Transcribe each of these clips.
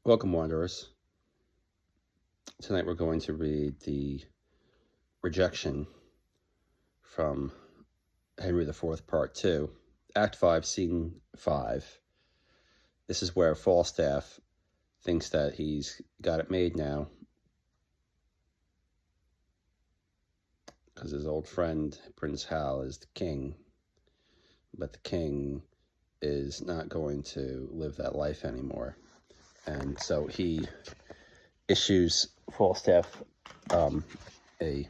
Welcome, Wanderers. Tonight we're going to read the Rejection from Henry IV, Part 2, Act 5, Scene 5. This is where Falstaff thinks that he's got it made now because his old friend, Prince Hal, is the king, but the king is not going to live that life anymore. And so he issues Falstaff a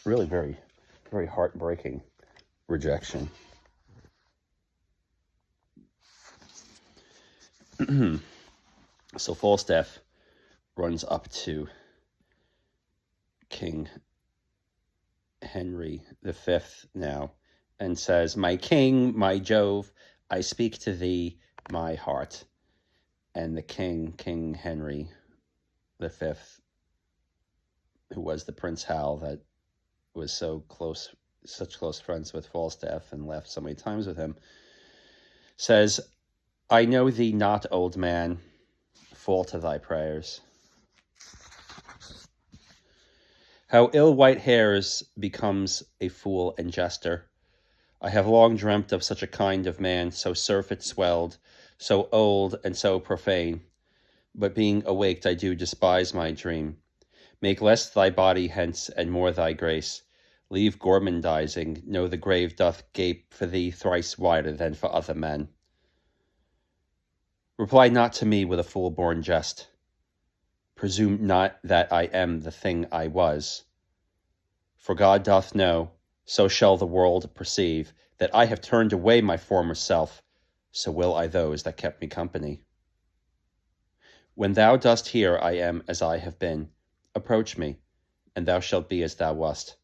really very, very heartbreaking rejection. So Falstaff runs up to King Henry V now and says, "My king, my Jove, I speak to thee, my heart." And the king, King Henry V, who was the Prince Hal that was such close friends with Falstaff and laughed so many times with him, says, "I know thee not, old man, fall to thy prayers. How ill white hairs becomes a fool and jester. I have long dreamt of such a kind of man, so surfeit-swelled, so old and so profane. But being awaked, I do despise my dream. Make less thy body hence, and more thy grace. Leave gormandizing, know the grave doth gape for thee thrice wider than for other men. Reply not to me with a full-born jest. Presume not that I am the thing I was. For God doth know, so shall the world perceive, that I have turned away my former self, so will I those that kept me company. When thou dost hear I am as I have been, approach me, and thou shalt be as thou wast,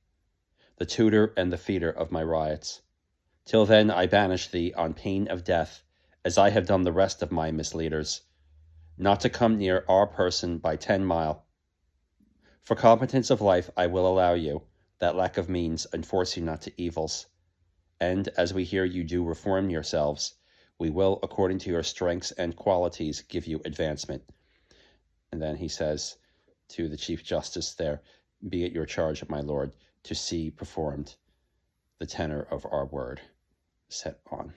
the tutor and the feeder of my riots. Till then I banish thee on pain of death, as I have done the rest of my misleaders, not to come near our person by 10 mile. For competence of life I will allow you, that lack of means enforce you not to evils. And as we hear you do reform yourselves, we will, according to your strengths and qualities, give you advancement." And then he says to the Chief Justice there, "Be it your charge, my lord, to see performed the tenor of our word set on."